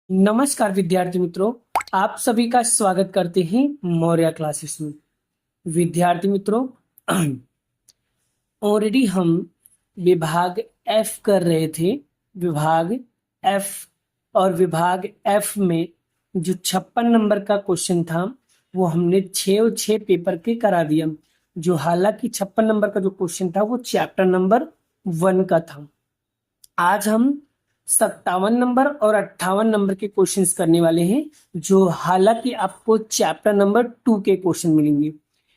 नमस्कार विद्यार्थी मित्रों, आप सभी का स्वागत करते हैं मौर्य क्लासेस में। विद्यार्थी मित्रों, ऑलरेडी हम विभाग एफ कर रहे थे। विभाग एफ और विभाग एफ में जो 56 नंबर का क्वेश्चन था वो हमने 6 और 6 पेपर के करा दिया। जो हालांकि 56 नंबर का जो क्वेश्चन था वो चैप्टर नंबर 1 का था। आज हम 57 नंबर और 58 नंबर के क्वेश्चंस करने वाले हैं, जो हालांकि आपको चैप्टर नंबर 2 के क्वेश्चन मिलेंगे।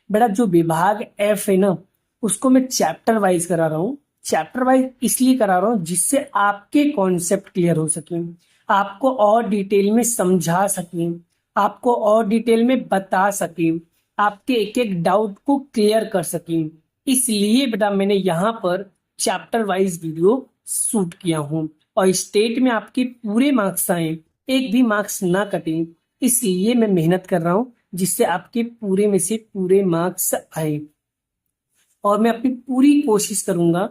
बेटा, जो विभाग एफ है ना, उसको मैं चैप्टर वाइज करा रहा हूँ। चैप्टर वाइज इसलिए करा रहा हूँ जिससे आपके कॉन्सेप्ट क्लियर हो सके, आपको और डिटेल में समझा सके, आपको और डिटेल में बता सके, आपके एक एक डाउट को क्लियर कर सके। इसलिए बेटा मैंने यहाँ पर चैप्टर वाइज वीडियो शूट किया हूँ और स्टेट में आपके पूरे मार्क्स आए, एक भी मार्क्स ना कटे। इसलिए मैं मेहनत कर रहा हूँ जिससे आपके पूरे में से पूरे मार्क्स आए, और मैं अपनी पूरी कोशिश करूंगा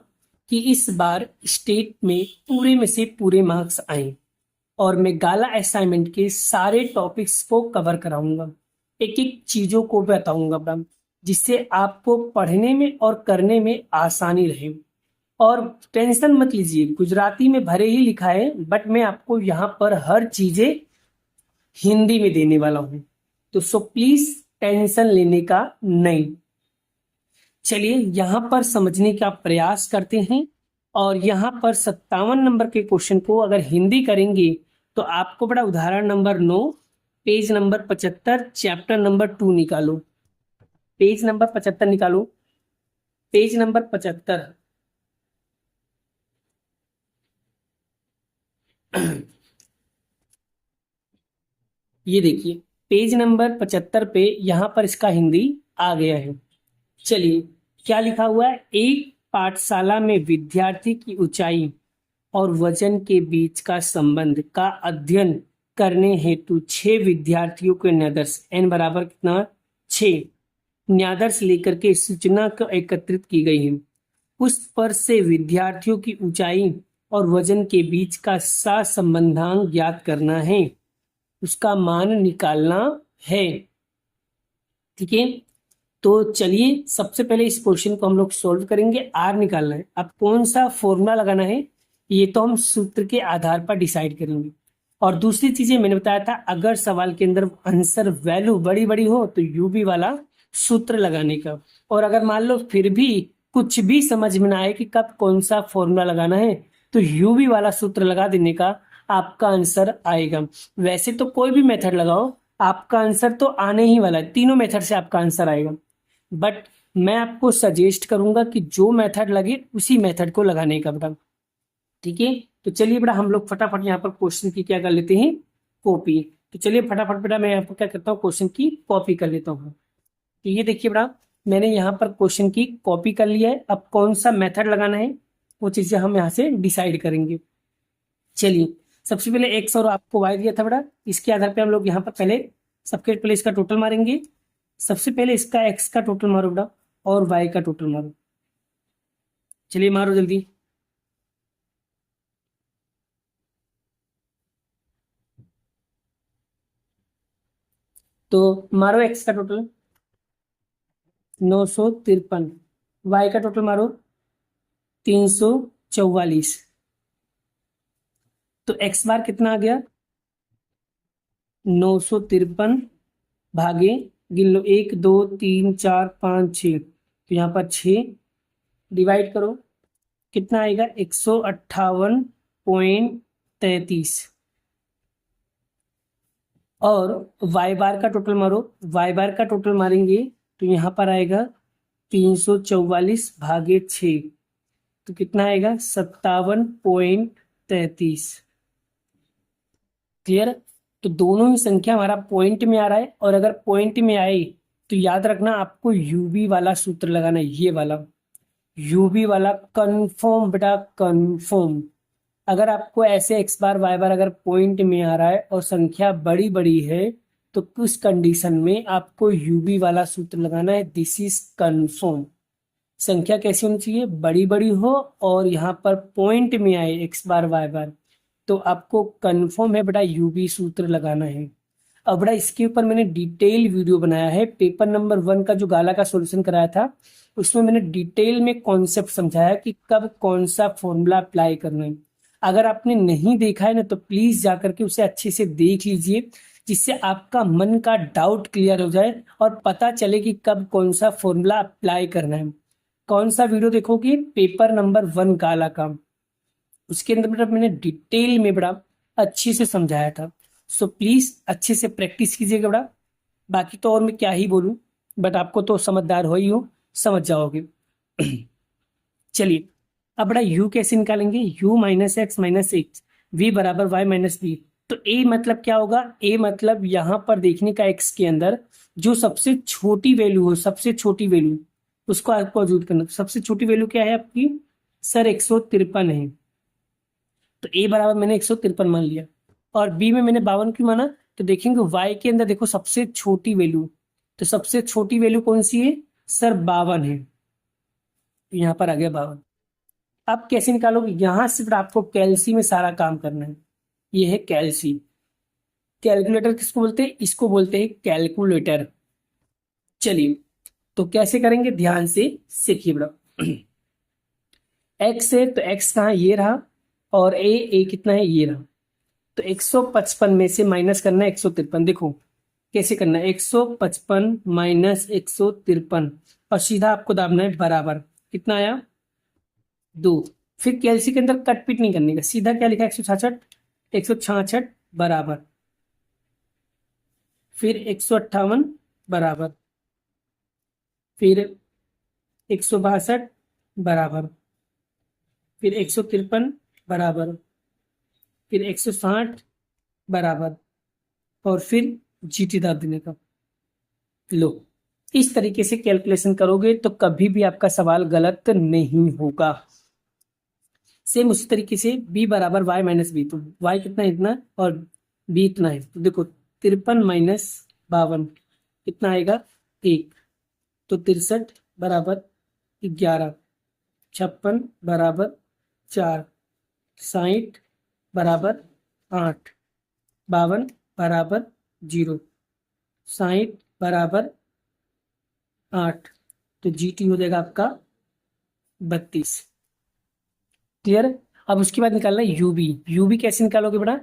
कि इस बार स्टेट में पूरे में से पूरे मार्क्स आए। और मैं गाला असाइनमेंट के सारे टॉपिक्स को कवर कराऊंगा, एक एक चीजों को बताऊंगा मैडम, जिससे आपको पढ़ने में और करने में आसानी रहे। और टेंशन मत लीजिए, गुजराती में भरे ही लिखा है, बट मैं आपको यहाँ पर हर चीजें हिंदी में देने वाला हूँ, तो सो प्लीज टेंशन लेने का नहीं। चलिए यहाँ पर समझने का प्रयास करते हैं। और यहाँ पर 57 नंबर के क्वेश्चन को अगर हिंदी करेंगे तो आपको बड़ा उदाहरण number 9, page number 75, chapter number 2 निकालो। पेज नंबर 75 निकालो, पेज नंबर 75। ये देखिए, पेज नंबर 75 पे यहाँ पर इसका हिंदी आ गया है। चलिए, क्या लिखा हुआ है? एक पाठशाला में विद्यार्थी की ऊंचाई और वजन के बीच का संबंध का अध्ययन करने हेतु 6 विद्यार्थियों के न्यादर्श n बराबर कितना, 6 न्यादर्श लेकर के सूचना को एकत्रित की गई है। उस पर से विद्यार्थियों की ऊंचाई और वजन के बीच का सहसंबंधांक ज्ञात करना है, उसका मान निकालना है। ठीक है, तो चलिए सबसे पहले इस क्वेश्चन को हम लोग सोल्व करेंगे। आर निकालना है। अब कौन सा फॉर्मूला लगाना है ये तो हम सूत्र के आधार पर डिसाइड करेंगे। और दूसरी चीजें मैंने बताया था, अगर सवाल के अंदर आंसर वैल्यू बड़ी बड़ी हो तो यूवी वाला सूत्र लगाने का। और अगर मान लो फिर भी कुछ भी समझ में ना आए कि कब कौन सा फॉर्मूला लगाना है, तो यूवी वाला सूत्र लगा देने का आपका आंसर आएगा। वैसे तो कोई भी मेथड लगाओ, आपका आंसर तो आने ही वाला है, तीनों मेथड से आपका आंसर आएगा। बट मैं आपको सजेस्ट करूंगा कि जो मेथड लगे उसी मेथड को लगाने का बेटा। ठीक है, तो चलिए बेटा हम लोग फटाफट यहाँ पर क्वेश्चन की क्या कर लेते हैं, कॉपी। तो चलिए फटाफट बेटा मैं यहाँ पर क्या करता हूँ, क्वेश्चन की कॉपी कर लेता हूँ। तो ये देखिए बेटा, मैंने यहाँ पर क्वेश्चन की कॉपी कर लिया है। अब कौन सा मेथड लगाना है वो चीजें हम यहाँ से डिसाइड करेंगे। चलिए, सबसे पहले एक्स और आपको वाई दिया था बेटा, इसके आधार पे हम लोग यहाँ पर पहले सबके पहले इसका टोटल मारेंगे। सबसे पहले इसका एक्स का टोटल मारो बेटा और वाई का टोटल मारो। चलिए मारो जल्दी। तो मारो एक्स का टोटल 953, वाई का टोटल मारो 344। तो एक्स बार कितना आ गया, 953 भागे, गिन लो 1 2 3 4 5 6, तो यहाँ पर 6 डिवाइड करो, कितना आएगा 158.33। और वाई बार का टोटल मारो, वाई बार का टोटल मारेंगे तो यहाँ पर आएगा 344 भागे 6, तो कितना आएगा 57.33। क्लियर? तो दोनों ही संख्या हमारा पॉइंट में आ रहा है, और अगर पॉइंट में आए तो याद रखना आपको यूवी वाला सूत्र लगाना है, ये वाला यूवी वाला, कंफर्म बेटा कंफर्म। अगर आपको ऐसे एक्स बार वाई बार अगर पॉइंट में आ रहा है और संख्या बड़ी बड़ी है, तो उस कंडीशन में आपको यूवी वाला सूत्र लगाना है, दिस इज कंफर्म। संख्या कैसी होनी चाहिए, बड़ी बड़ी हो और यहाँ पर पॉइंट में आए एक्स बार वाई बार, तो आपको कंफर्म है बेटा यूवी सूत्र लगाना है। अब बेटा इसके ऊपर मैंने डिटेल वीडियो बनाया है, पेपर नंबर 1 का जो गाला का सॉल्यूशन कराया था उसमें मैंने डिटेल में कॉन्सेप्ट समझाया कि कब कौन सा फॉर्मूला अप्लाई करना है। अगर आपने नहीं देखा है ना तो प्लीज जाकर के उसे अच्छे से देख लीजिए, जिससे आपका मन का डाउट क्लियर हो जाए और पता चले कि कब कौन सा फॉर्मूला अप्लाई करना है। कौन सा वीडियो देखोगे? पेपर नंबर 1 गाला का, उसके अंदर बेटा मैंने डिटेल में बड़ा अच्छे से समझाया था। सो प्लीज अच्छे से प्रैक्टिस कीजिएगा बड़ा। बाकी तो और मैं क्या ही बोलूं, बट आपको तो समझदार हो ही हो, समझ जाओगे। चलिए अब बड़ा u कैसे निकालेंगे? u minus x minus x v बराबर y माइनस बी। तो a मतलब क्या होगा? a मतलब यहां पर देखने का x के अंदर जो सबसे छोटी वैल्यू हो, सबसे छोटी वैल्यू उसको आपको मौजूद करना। सबसे छोटी वैल्यू क्या है आपकी? सर 153 है, तो a बराबर मैंने 153 मान लिया। और b में मैंने 52 क्यों माना? तो देखेंगे y के अंदर देखो सबसे छोटी वैल्यू, तो सबसे छोटी वैल्यू कौन सी है? सर 52 है, तो यहाँ पर आ गया 52। अब कैसे निकालोगे? यहां सिर्फ आपको कैलसी में सारा काम करना है। ये है कैलसी। कैलकुलेटर किसको बोलते हैं? इसको बोलते हैं कैलकुलेटर। चलिए तो कैसे करेंगे, ध्यान से सीखिए बड़ा। एक्स है तो एक्स कहाँ? ये रहा। और ए कितना है? ये रहा। तो 155 में से माइनस करना है 153। देखो कैसे करना है, 155 माइनस 153 और सीधा आपको दाबना है बराबर। कितना आया? 2। फिर कैलसी के अंदर कट पिट नहीं करने का, सीधा क्या लिखा? 166 बराबर, फिर 158 बराबर, फिर 162 बराबर, फिर 153 बराबर, फिर 160 बराबर, और फिर जीटी दाब देने का। लो, इस तरीके से कैलकुलेशन करोगे तो कभी भी आपका सवाल गलत नहीं होगा। सेम उसी तरीके से b बराबर y माइनस बी, तो y कितना है? इतना, और b इतना है। तो देखो 53 माइनस 52 कितना आएगा? 1। तो 63 बराबर 11, 56 बराबर 4, 60 बराबर 8, 52 बराबर 0, 60 बराबर 8। तो जीटी हो जाएगा आपका 32। क्लियर? अब उसके बाद निकालना है यूबी। यूबी कैसे निकालोगे बेटा?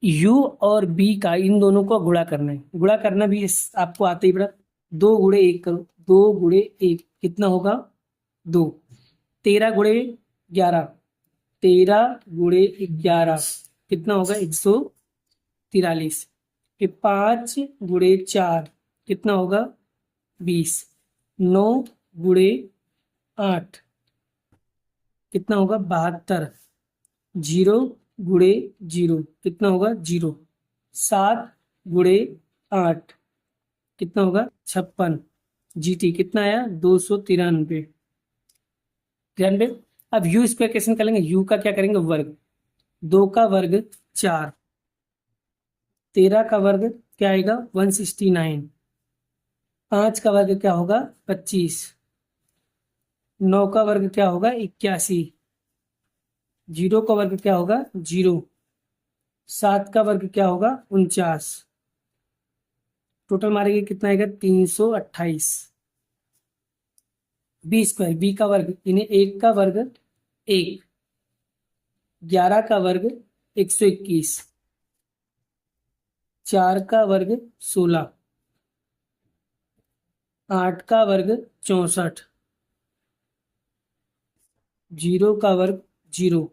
u और b का, इन दोनों को गुणा करना है। गुणा करना भी आपको आता ही बेटा। 2 गुणे 1 करो, 2 गुणे 1 कितना होगा? 2। 13 गुणे 11, 13 गुणे 11 कितना होगा? 143। फिर 5 गुणे 4 कितना होगा? 20। 9 गुणे 8 कितना होगा? 72। 0 गुणे 0 कितना होगा? 0। 7 गुणे 8 कितना होगा? 56। जीटी कितना आया? 293। 93। अब यू स्क्वायर कैसे निकालेंगे? यू का क्या करेंगे? वर्ग। 2 का वर्ग 4, 13 का वर्ग क्या आएगा? 169। 5 का वर्ग क्या होगा? 25। 9 का वर्ग क्या होगा? 81। 0 का वर्ग क्या होगा? 0। 7 का वर्ग क्या होगा? 49। टोटल मारेंगे कितना आएगा? 328। बी स्क्वायर, बी का वर्ग यानी 1 का वर्ग 1, 11 का वर्ग 121, 4 का वर्ग 16, 8 का वर्ग 64, 0 का वर्ग 0,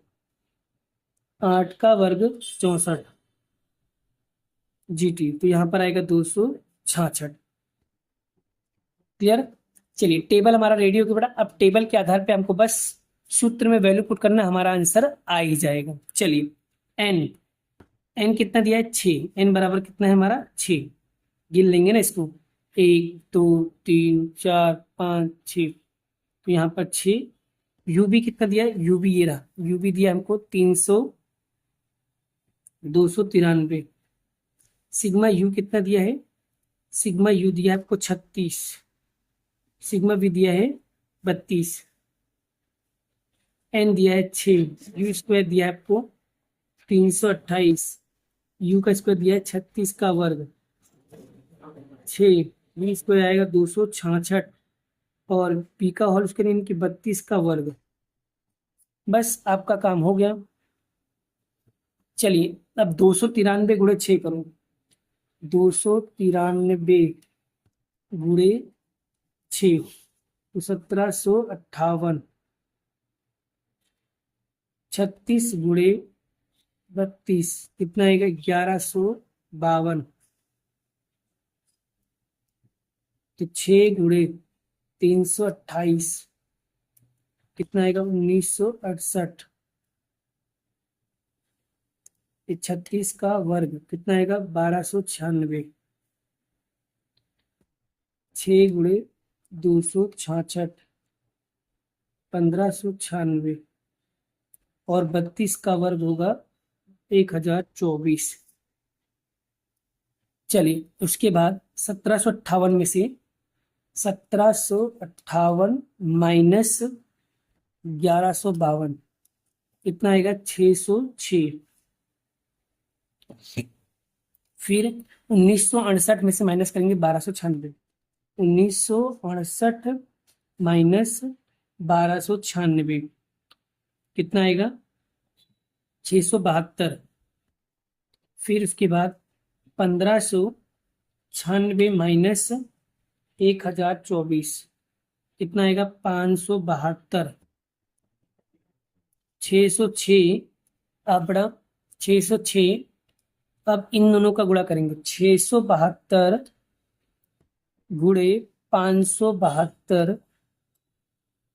8 का वर्ग 64 जीटी। तो यहाँ पर आएगा 266। क्लियर? चलिए टेबल हमारा रेडी हो गया बेटा। अब टेबल के आधार पे हमको बस सूत्र में वैल्यू पुट करना, हमारा आंसर आ ही जाएगा। चलिए एन, एन कितना दिया है? 6। एन बराबर कितना है हमारा? 6। गिन लेंगे ना इसको, 1 2 3 4 5 6। तो यहाँ पर 6। यू भी कितना दिया है? यू भी ये रहा, यू भी दिया हमको 293। सिग्मा यू कितना दिया है? सिग्मा यू दिया है आपको 36। सिग्मा भी दिया है 32। एन दिया है 6। यू स्क्वायर दिया है आपको 328, यू का स्क्वायर दिया है 36 का वर्ग, 6, वी स्क्वायर आएगा 266, और पी का होल स्क्वायर यानी कि 32 का वर्ग। बस आपका काम हो गया। चलिए अब 293 गुणे 6 करो। 293 गुणे 6 तो 1758, 36 गुणे 32 कितना आएगा 1152, तो 6 गुणे 328 कितना आएगा 1968, 36 का वर्ग कितना आएगा 1296, 6 गुणे 266 1596, और 32 का वर्ग होगा 1024। चलिए उसके बाद 1758 में से 1758 माइनस 1152 कितना आएगा 606। फिर 1968 में से माइनस करेंगे 1296, 1968 माइनस 1296 कितना आएगा 672। फिर उसके बाद 1596 माइनस 1024 कितना आएगा 572, 606। अब 606, अब इन दोनों का गुणा करेंगे 672 गुणे 572,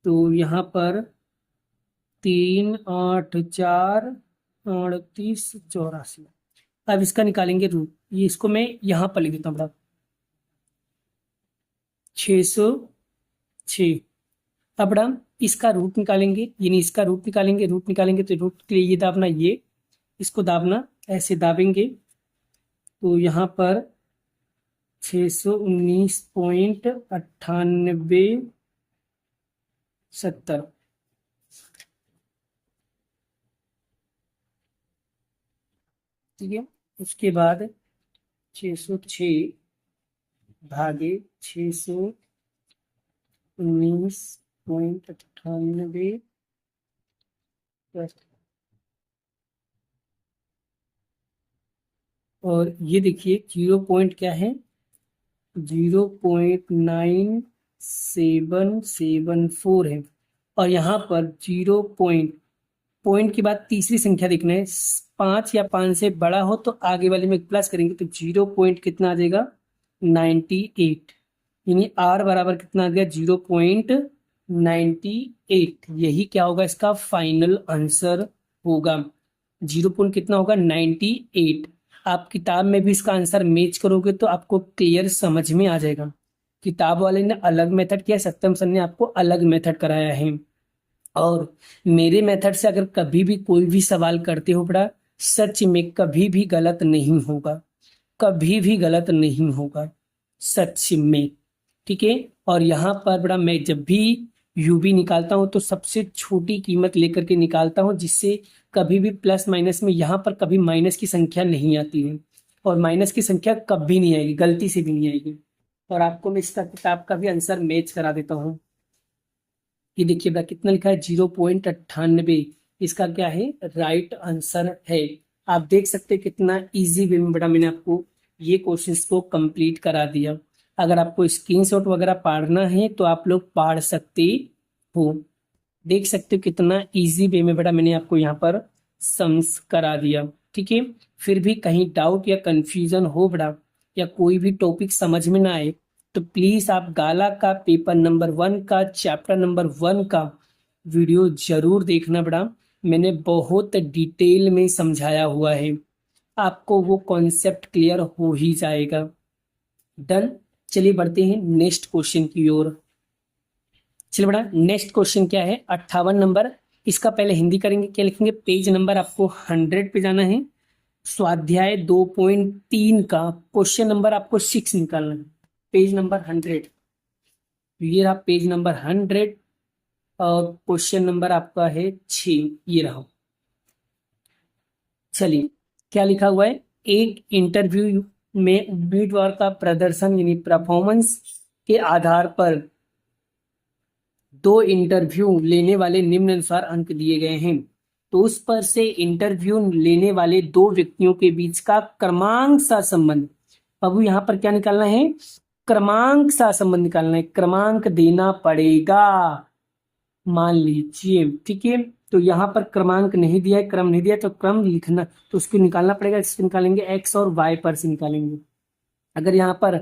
तो यहाँ पर 3 8 4 38 84। अब इसका निकालेंगे रूट, ये इसको मैं यहाँ पर लिख देता हूँ बड़ा 606। अब बड़ा इसका रूट निकालेंगे, यानी इसका रूट निकालेंगे, रूट निकालेंगे तो रूट के लिए ये दाबना, ये इसको दाबना, ऐसे दाबेंगे तो यहाँ पर 619.9870, ठीक है। उसके बाद 606 भागे 619.98, और ये देखिए 0 पॉइंट क्या है 0.9774 है, और यहाँ पर 0 पॉइंट के बाद तीसरी संख्या देखना है, 5 या 5 से बड़ा हो तो आगे वाले में प्लस करेंगे, तो 0 पॉइंट कितना आ जाएगा 98, यानी आर बराबर कितना आ गया 0.98। यही क्या होगा इसका फाइनल आंसर होगा। 0 पॉइंट कितना होगा 98। आप किताब में भी इसका आंसर मैच करोगे तो आपको क्लियर समझ में आ जाएगा। किताब वाले ने अलग मेथड किया, सत्यम सर ने आपको अलग मेथड कराया है। और मेरे मेथड से अगर कभी भी कोई भी सवाल करते हो बड़ा, सच में कभी भी गलत नहीं होगा, कभी भी गलत नहीं होगा सच में, ठीक है। और यहाँ पर बड़ा मैं जब भी यूबी निकालता हूँ तो सबसे छोटी कीमत लेकर के निकालता हूँ, जिससे कभी भी प्लस माइनस में यहाँ पर कभी माइनस की संख्या नहीं आती है, और माइनस की संख्या कभी नहीं आएगी, गलती से भी नहीं आएगी। और आपको मैं इसका किताब का भी आंसर मैच करा देता हूँ। ये देखिए बेटा कितना लिखा है 0.98, इसका क्या है राइट आंसर है। आप देख सकते हैं कितना इजी वे में बेटा मैंने आपको ये क्वेश्चंस को कंप्लीट करा दिया। अगर आपको स्क्रीनशॉट वगैरह पढ़ना है तो आप लोग पढ़ सकते हो। देख सकते हो कितना इजी वे में बेटा मैंने आपको यहाँ पर सम्स करा दिया, ठीक है। फिर भी कहीं डाउट या कंफ्यूजन हो बेटा, या कोई भी टॉपिक समझ में ना आए, तो प्लीज आप गाला का पेपर नंबर 1 का चैप्टर नंबर 1 का वीडियो जरूर देखना बेटा। मैंने बहुत डिटेल में समझाया हुआ है, आपको वो कॉन्सेप्ट क्लियर हो ही जाएगा। डन। चलिए बढ़ते हैं नेक्स्ट क्वेश्चन की ओर। चलिए बेटा नेक्स्ट क्वेश्चन क्या है 58 नंबर। इसका पहले हिंदी करेंगे, क्या लिखेंगे, पेज नंबर आपको 100 पे जाना है। स्वाध्याय 2.3 का क्वेश्चन नंबर आपको 6 निकालना है, पेज नंबर 100। ये रहा पेज नंबर 100 और क्वेश्चन नंबर आपका है 6, ये रहा। चलिए, क्या लिखा हुआ है, एक इंटरव्यू में उम्मीदवार का प्रदर्शन यानी परफॉर्मेंस के आधार पर दो इंटरव्यू लेने वाले निम्नानुसार अंक दिए गए हैं। तो उस पर से इंटरव्यू लेने वाले दो व्यक्तियों के बीच का क्रमांक सहसंबंध, अब यहाँ पर क्या निकालना है, क्रमांक सहसंबंध निकालना है, क्रमांक देना पड़ेगा। मान लीजिए, ठीक है, तो यहाँ पर क्रमांक नहीं दिया है, क्रम नहीं दिया है, तो क्रम लिखना, तो उसको निकालना पड़ेगा। इसको निकालेंगे एक्स और वाई पर से निकालेंगे। अगर यहाँ पर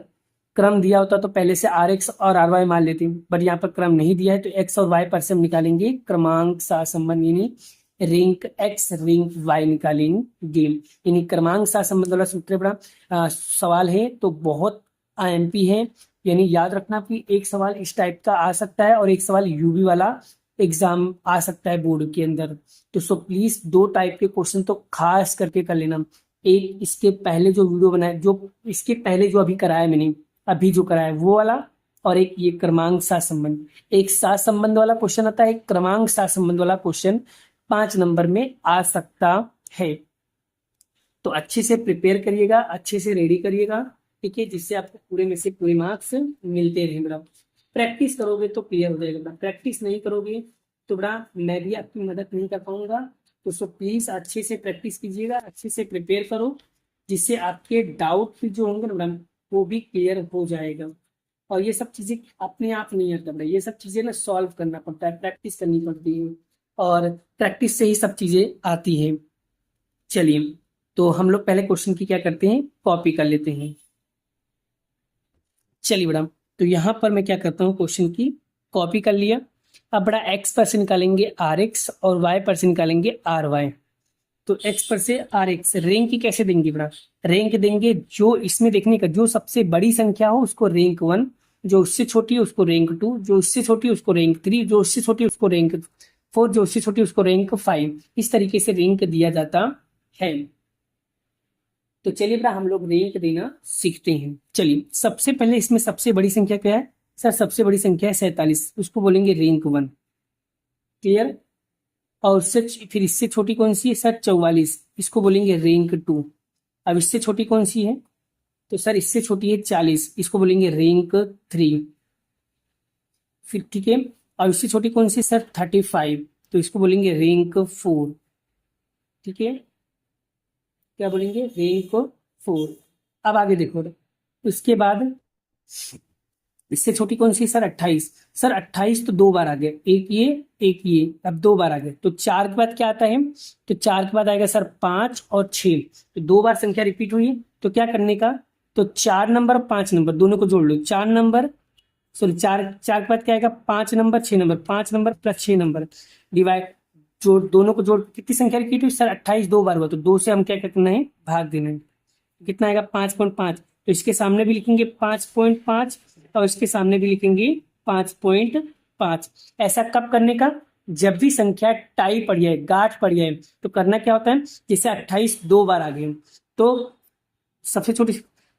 क्रम दिया होता तो पहले से आर एक्स और आर वाई मान लेते, बट यहाँ पर क्रम नहीं दिया है, तो एक्स और वाई पर से हम निकालेंगे क्रमांक सहसंबंध, यानी रिंक एक्स रिंक वाई निकालेंगे। यानी क्रमांक सहसंबंध वाला सूत्र बड़ा सवाल है, तो बहुत आईएमपी है, यानी याद रखना कि एक सवाल इस टाइप का आ सकता है और एक सवाल यूवी वाला एग्जाम आ सकता है बोर्ड के अंदर। तो सो प्लीज दो टाइप के क्वेश्चन तो खास करके कर लेना। एक इसके पहले जो वीडियो बनाया, जो इसके पहले जो अभी कराया मैंने, अभी जो कराया वो वाला, और एक ये क्रमांक सहसंबंध। एक सहसंबंध वाला क्वेश्चन आता है, एक क्रमांक सहसंबंध वाला क्वेश्चन 5 नंबर में आ सकता है। तो अच्छे से प्रिपेयर करिएगा, अच्छे से रेडी करिएगा, ठीक है, जिससे आपको पूरे में से पूरे मार्क्स मिलते रहे। बड़ा प्रैक्टिस करोगे तो क्लियर हो जाएगा, बड़ा प्रैक्टिस नहीं करोगे तो बड़ा मैं भी आपकी मदद नहीं कर पाऊंगा। तो सो प्लीज अच्छे से प्रैक्टिस कीजिएगा, अच्छे से प्रिपेयर करो, जिससे आपके डाउट भी जो होंगे ना बड़ा, वो भी क्लियर हो जाएगा। और ये सब चीजें अपने आप नहीं आता बड़ा, ये सब चीजें ना सॉल्व करना पड़ता है, प्रैक्टिस करनी पड़ती है, और प्रैक्टिस से ही सब चीजें आती है। चलिए, तो हम लोग पहले क्वेश्चन की क्या करते हैं, कॉपी कर लेते हैं। चलिए बड़ा, तो यहाँ पर मैं क्या करता हूँ, क्वेश्चन की कॉपी कर लिया। अब बड़ा एक्स पर से निकालेंगे आर एक्स और वाई पर से निकालेंगे आर वाई। तो एक्स पर से आर एक्स, रैंक की कैसे देंगे बड़ा, रैंक देंगे जो इसमें देखने का जो सबसे बड़ी संख्या हो उसको रैंक 1, जो उससे छोटी है उसको रैंक 2, जो उससे छोटी है उसको रैंक 3, जो उससे छोटी है उसको रैंक 4, जो उससे छोटी है उसको रैंक 5। इस तरीके से रैंक दिया जाता है। तो चलिए बेटा हम लोग रैंक देना सीखते हैं। चलिए, सबसे पहले इसमें सबसे बड़ी संख्या क्या है सर, सबसे बड़ी संख्या है 47, उसको बोलेंगे रैंक 1, क्लियर। और उससे फिर इससे छोटी कौन सी है सर, 44, इसको बोलेंगे रैंक 2। अब इससे छोटी कौन सी है, तो सर इससे छोटी है 40, इसको बोलेंगे रैंक 3। फिर ठीक है, और इससे छोटी कौन सी सर, 35, तो इसको बोलेंगे रैंक 4, ठीक है, क्या बोलेंगे, रैंक 4। अब आगे देखो, उसके बाद इससे छोटी कौन सी सर, 28, सर 28 तो दो बार आ गए, एक ये एक ये, अब दो बार आ गए, तो 4 के बाद क्या आता है, तो 4 के बाद आएगा सर 5 और 6, तो दो बार संख्या रिपीट हुई, तो क्या करने का, तो 4 नंबर 5 नंबर दोनों को जोड़ लो, 4 नंबर, सॉरी 4, 4 के बाद क्या आएगा, 5 number 6 number, 5 number plus 6 number, divide, जोड़, दोनों को जोड़, कितनी संख्या रिपीट हुई सर, 28 दो बार हुआ, तो दो से हम क्या करना है, भाग देना है। कितना आएगा, 5.5, तो इसके सामने भी लिखेंगे 5.5 और इसके सामने भी लिखेंगे 5.5। ऐसा कब करने का, जब भी संख्या टाई पड़ जाए, गांठ पड़ जाए, तो करना क्या होता है, जैसे 28 दो बार आ गए, तो सबसे छोटी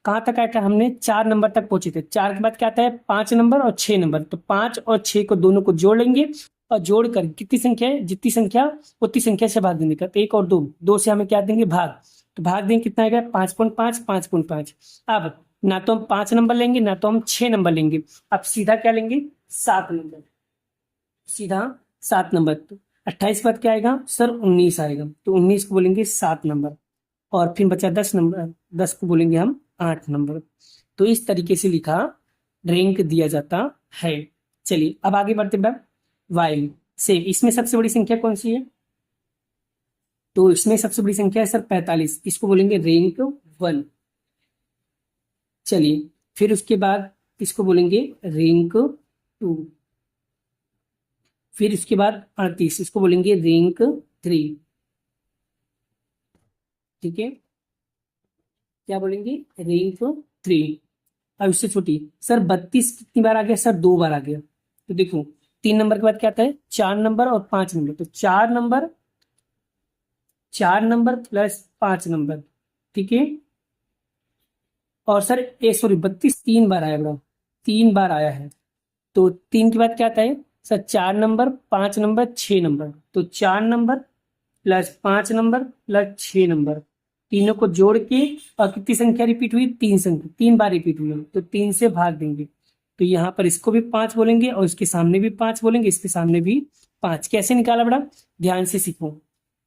कहाँ तक आया था, हमने 4 नंबर तक पहुंचे थे, 4 के बाद क्या आता है, 5 नंबर और 6 नंबर, तो 5 और 6 को दोनों को जोड़ लेंगे, और जोड़कर कितनी संख्या है, जितनी संख्या उतनी संख्या से भाग देने का, तो 1 और 2, 2 से हमें क्या देंगे, भाग, तो भाग देंगे कितना आएगा, 5.5, 5.5। अब ना तो हम 5 नंबर लेंगे ना तो हम 6 नंबर लेंगे, अब सीधा क्या लेंगे, 7 नंबर, सीधा 7 नंबर। तो 28 बाद क्या आएगा सर, 19 आएगा, तो 19 को बोलेंगे 7 नंबर, और फिर बचा 10 नंबर, 10 को बोलेंगे हम 8 नंबर। तो इस तरीके से लिखा रैंक दिया जाता है। चलिए अब आगे बढ़ते हैं, वाइल सेम, इसमें सबसे बड़ी संख्या कौन सी है, तो इसमें सबसे बड़ी संख्या है सर 45, इसको बोलेंगे रैंक 1। चलिए, फिर उसके बाद इसको बोलेंगे रैंक 2, फिर उसके बाद 38, इसको बोलेंगे रैंक 3, ठीक है, क्या बोलेंगे, रैंक 3। अब इससे छोटी सर 32 कितनी बार आ गया सर, दो बार आ गया, तो देखो 3 नंबर के बाद क्या आता है, 4 नंबर और 5 नंबर, तो 4 नंबर, 4 नंबर प्लस 5 नंबर, ठीक है, और सर ए सॉरी 32 3 बार आया बड़ा, 3 बार आया है, तो 3 के बाद क्या आता है सर, 4 नंबर 5 नंबर 6 नंबर, तो 4 number plus 5 number plus 6 number, तीनों को जोड़ के, और कितनी संख्या रिपीट हुई, 3 संख्या, 3 बार रिपीट हुई, तो 3 से भाग देंगे। तो यहाँ पर इसको भी 5 बोलेंगे और इसके सामने भी 5 बोलेंगे, इसके सामने भी 5। कैसे निकाला बड़ा, ध्यान से सीखो।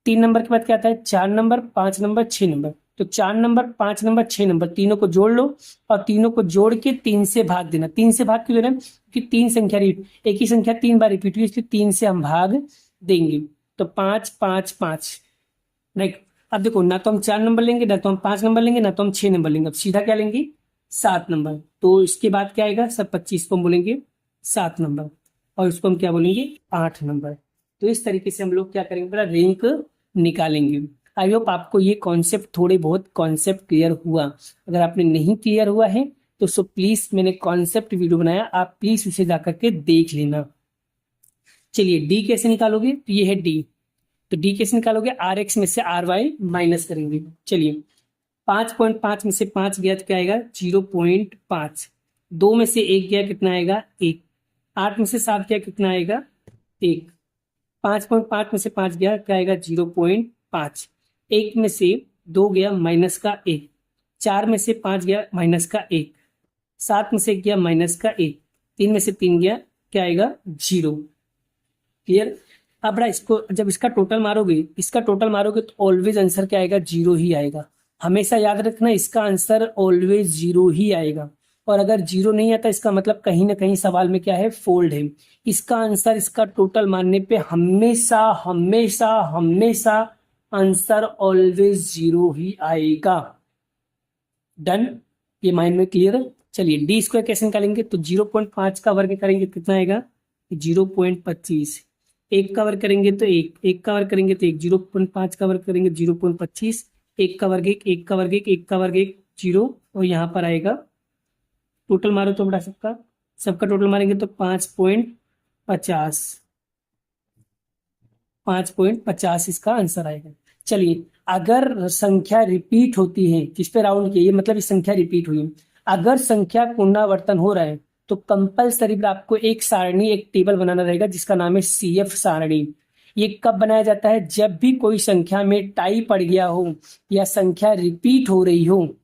3 नंबर के बाद क्या आता है, 4 नंबर, 5 नंबर, 6 नंबर। तो 4 नंबर, 5 नंबर, 6 नंबर, तीनों को जोड़ लो और तीनों को जोड़ के 3 से भाग देना। 3 से भाग क्यों देना, क्योंकि 3 संख्या एक ही संख्या 3 बार रिपीट हुई, इसलिए 3 से हम भाग देंगे। तो 5 5 5, राइट। अब देखो, ना तो हम 4 नंबर लेंगे, ना तो हम 5 नंबर लेंगे, ना तो हम 6 नंबर लेंगे, अब सीधा क्या लेंगे, 7 नंबर। तो इसके बाद क्या आएगा, सब 25 को हम बोलेंगे 7 नंबर, और इसको हम क्या बोलेंगे, 8 नंबर। तो इस तरीके से हम लोग क्या करेंगे, बड़ा रैंक निकालेंगे। आई होप आपको ये कॉन्सेप्ट, थोड़े बहुत कॉन्सेप्ट क्लियर हुआ। अगर आपने नहीं क्लियर हुआ है तो सो प्लीज, मैंने कॉन्सेप्ट वीडियो बनाया, आप प्लीज उसे जाकर के देख लेना। चलिए डी कैसे निकालोगे, तो ये है डी। तो डी कैसे निकालोगे, आर एक्स में से आर वाई माइनस करेंगे। चलिए 5.5 में से 5 गया तो क्या आएगा, 0.5। 2 में से 1 गया, कितना आएगा, 1। 8 में से 7 गया, कितना आएगा, 1। 5.5 में से 5 गया, क्या आएगा, 0.5। 1 में से 2 गया, माइनस का 1। 4 में से 5 गया, माइनस का 1। 7 में से गया, माइनस का 1। 3 में से 3 गया, क्या आएगा, 0। क्लियर। अब बड़ा इसको जब इसका टोटल मारोगे, तो ऑलवेज आंसर क्या आएगा, 0 ही आएगा। हमेशा याद रखना, इसका आंसर ऑलवेज 0 ही आएगा। और अगर 0 नहीं आता, इसका मतलब कहीं ना कहीं सवाल में क्या है, फोल्ड है। इसका आंसर, इसका टोटल मारने पे हमेशा हमेशा हमेशा आंसर ऑलवेज 0 ही आएगा। डन, ये माइंड में क्लियर है। चलिए डी स्क्वायर कैसे निकालेंगे, तो 0.5 का वर्ग करेंगे, कितना आएगा, 0.25। 1 का वर्ग करेंगे तो 1, 1 का वर्ग करेंगे तो 1, 0.5 का वर्ग करेंगे 0.25। 1 का वर्ग 1, 1 का वर्ग 1, 1 का वर्ग 1, 0। और यहाँ पर आएगा, टोटल मारो तो बड़ा सबका, सबका टोटल मारेंगे तो 5.50, 5.50 इसका आंसर आएगा। चलिए अगर संख्या रिपीट होती है, जिस पे राउंड किया, मतलब इस संख्या रिपीट हुई, अगर संख्या पुनरावर्तन हो रहा है तो कंपलसरी आपको एक सारणी, एक टेबल बनाना रहेगा जिसका नाम है CF सारणी। ये कब बनाया जाता है, जब भी कोई संख्या में टाई पड़ गया हो या संख्या रिपीट हो रही हो।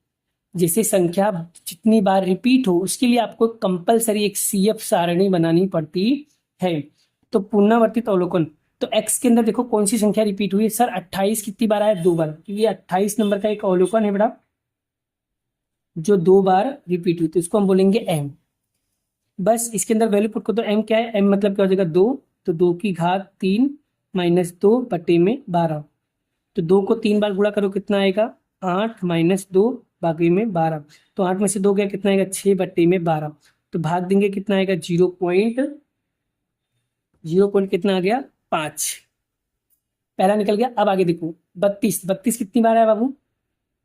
जैसे संख्या जितनी बार रिपीट हो उसके लिए आपको कंपलसरी एक CF सारणी बनानी पड़ती है। तो पुनरावर्तित अवलोकन, तो x के अंदर देखो कौन सी संख्या रिपीट हुई है, सर 28 कितनी बार आया, 2 बार। ये 28 नंबर का एक अवलोकन है बेटा, जो 2 बार रिपीट हुई, तो इसको हम बोलेंगे m। बस इसके अंदर वैल्यू पुट को, तो m क्या है, m मतलब क्या हो जाएगा, 2। तो 2 की घात 3 माइनस 2 बटे में 12। तो 2 को 3 बार गुणा करो, कितना आएगा, 8 माइनस 2 बाकी में 12। तो 8 में से 2 गया, कितना आएगा, 6 बटे में 12। तो भाग देंगे, कितना आएगा, 0 पॉइंट कितना आ गया, 5। पहला निकल गया। अब आगे देखो, 32, 32 कितनी बार आया बाबू,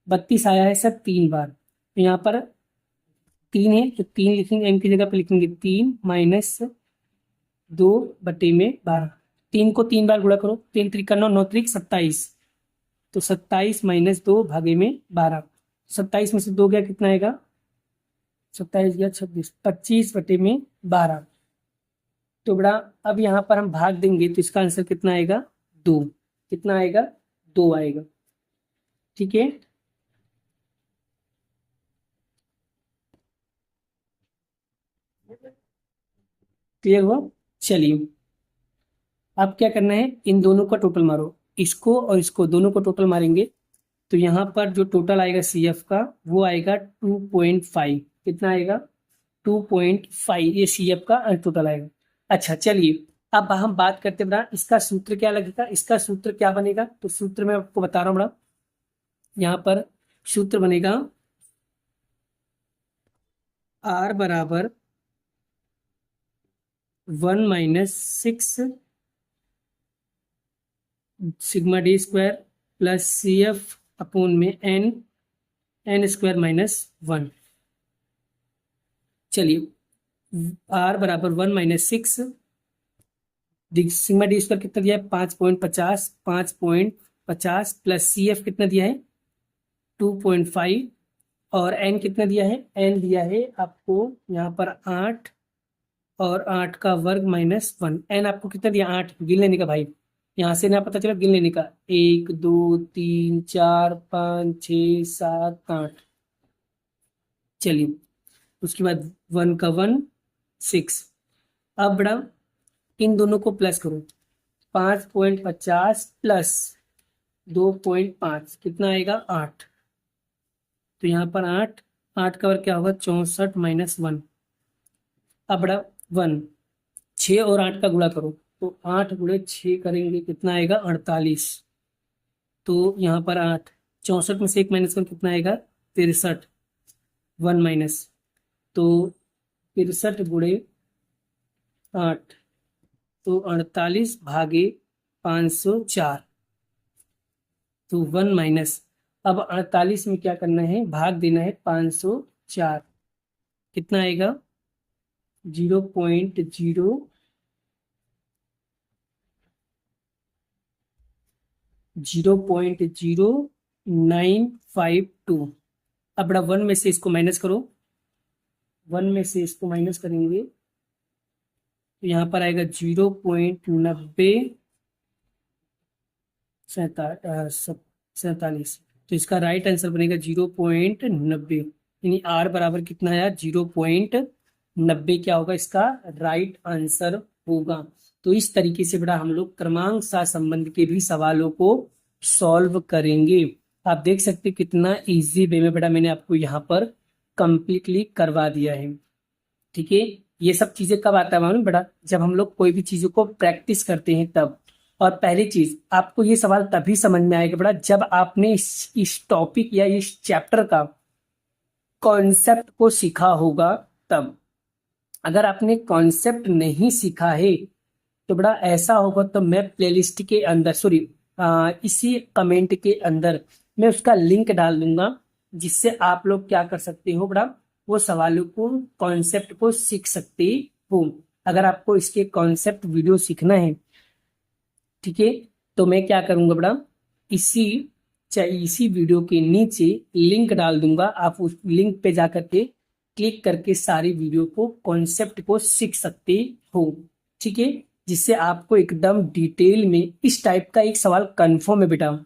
32 आया है सर 3 बार। तो यहाँ पर 3 है, तो 3 लिखेंगे, m की जगह पे लिखेंगे 3 माइनस 2 बटे में 12। 3 को 3 बार गुणा करो, 3 त्रिक 9, 9 त्रिक 27। तो 27 माइनस 2 भागे में 12। 27 में से 2 गया, कितना आएगा, 27 गया 26, 25 बटे में 12। तो बड़ा अब यहाँ पर हम भाग देंगे तो इसका आंसर कितना आएगा, 2। कितना आएगा, 2 आएगा। ठीक है, क्लियर हुआ। चलिए अब क्या करना है, इन दोनों का टोटल मारो, इसको और इसको दोनों को टोटल मारेंगे। तो यहाँ पर जो टोटल आएगा CF का, वो आएगा 2.5। कितना आएगा, 2.5, ये CF का टोटल आएगा। अच्छा चलिए अब हम बात करते हैं बड़ा, इसका सूत्र क्या लगेगा, इसका सूत्र क्या बनेगा, तो सूत्र मैं आपको बता रहा हूँ बड़ा। यहाँ पर सूत्र बनेगा R बराबर 1 minus 6 sigma D square plus CF upon में n स्क्वायर माइनस 1। चलिए R बराबर 1 माइनस 6, सिग्मा D स्क्वायर कितना दिया है, 5.50, 5.50 प्लस CF कितना दिया है, 2.5, और n कितना दिया है, n दिया है आपको यहाँ पर 8, और 8 का वर्ग माइनस 1। n आपको कितना दिया, 8, गिन लेने का भाई। यहाँ से ना पता चला गिन लेने का, 1 2 3 4 5 6 7 8। चलिए उसके बाद 1 का 1 6। अब बड़ा इन दोनों को प्लस करो, 5.50 प्लस 2.5 कितना आएगा 8। तो यहाँ पर 8, 8 का वर्ग क्या होगा 64 माइनस 1। अब बड़ा 1, 6 और 8 का गुणा करो, तो 8 गुणे 6 करेंगे कितना आएगा 48। तो यहाँ पर 8, 64 में से 1 माइनस 1 कितना आएगा 63, 1 माइनस। तो 63 गुणे 8, तो 48 भागे 504, तो 1 माइनस। अब 48 में क्या करना है, भाग देना है 504, कितना आएगा 0.0952। अब बड़ा 1 में से इसको माइनस करो, 1 में से इसको माइनस करेंगे तो यहाँ पर आएगा 0.90 तो इसका राइट आंसर बनेगा 0.90, यानी आर बराबर कितना आया 0.90 क्या होगा इसका राइट आंसर होगा। तो इस तरीके से बेटा हम लोग क्रमांक सहसंबंध के भी सवालों को सॉल्व करेंगे। आप देख सकते हैं कितना इजी वे में बेटा मैंने आपको यहाँ पर कंप्लीटली करवा दिया है। ठीक है, ये सब चीजें कब आता है मालूम बेटा, जब हम लोग कोई भी चीजों को प्रैक्टिस करते हैं तब। और पहली चीज आपको ये सवाल तभी समझ में आएगा बेटा जब आपने इस टॉपिक या इस चैप्टर का कॉन्सेप्ट को सीखा होगा तब। अगर आपने कॉन्सेप्ट नहीं सीखा है तो बड़ा ऐसा होगा तो मैं प्लेलिस्ट के अंदर इसी कमेंट के अंदर मैं उसका लिंक डाल दूंगा, जिससे आप लोग क्या कर सकते हो बड़ा वो सवालों को कॉन्सेप्ट को सीख सकते हो। अगर आपको इसके कॉन्सेप्ट वीडियो सीखना है, ठीक है, तो मैं क्या करूंगा बड़ा इसी वीडियो के नीचे लिंक डाल दूंगा, आप उस लिंक पे जाकर के क्लिक करके सारी वीडियो को कॉन्सेप्ट को सीख सकते हो। ठीक है, जिससे आपको एकदम डिटेल में इस टाइप का एक सवाल कंफर्म है बेटा,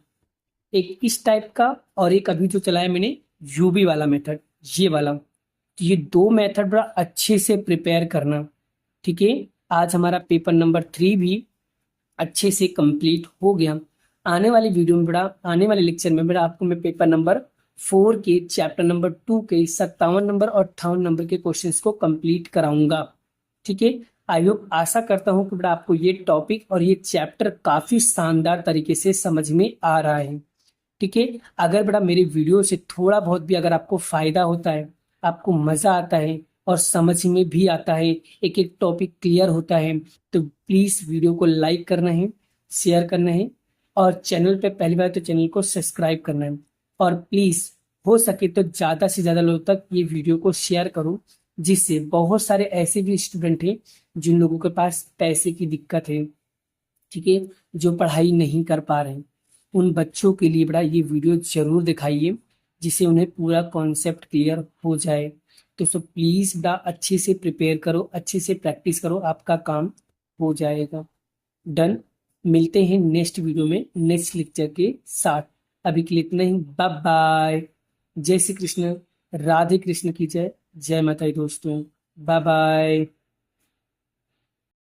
एक इस टाइप का और एक अभी जो चलाया मैंने यूबी वाला मेथड, ये वाला, तो ये दो मेथड बड़ा अच्छे से प्रिपेयर करना। ठीक है, आज हमारा पेपर नंबर 3 भी अच्छे से कंप्लीट हो गया। आने वाली वीडियो में बड़ा आने वाले लेक्चर में बड़ा आपको मैं पेपर नंबर 4 के चैप्टर नंबर 2 के 57 नंबर और 58 नंबर के क्वेश्चंस को कंप्लीट कराऊंगा। ठीक है, आई होप आशा करता हूँ कि बड़ा आपको ये टॉपिक और ये चैप्टर काफी शानदार तरीके से समझ में आ रहा है। ठीक है, अगर बड़ा मेरे वीडियो से थोड़ा बहुत भी अगर आपको फायदा होता है, आपको मजा आता है और समझ में भी आता है, एक एक टॉपिक क्लियर होता है, तो प्लीज वीडियो को लाइक करना है, शेयर करना है और चैनल पे पहली बार तो चैनल को सब्सक्राइब करना है। और प्लीज हो सके तो ज्यादा से ज्यादा लोगों तक ये वीडियो को शेयर करो, जिससे बहुत सारे ऐसे भी स्टूडेंट हैं जिन लोगों के पास पैसे की दिक्कत है, ठीक है, जो पढ़ाई नहीं कर पा रहे हैं, उन बच्चों के लिए बड़ा ये वीडियो जरूर दिखाइए, जिससे उन्हें पूरा कॉन्सेप्ट क्लियर हो जाए। तो सो प्लीज बड़ा अच्छे से प्रिपेयर करो, अच्छे से प्रैक्टिस करो, आपका काम हो जाएगा। डन, मिलते हैं नेक्स्ट वीडियो में नेक्स्ट लेक्चर के साथ। अभी के लिए इतना ही, बाय बाय। जय श्री कृष्ण, राधे कृष्ण की जय, जय माता दी दोस्तों, बाय बाय।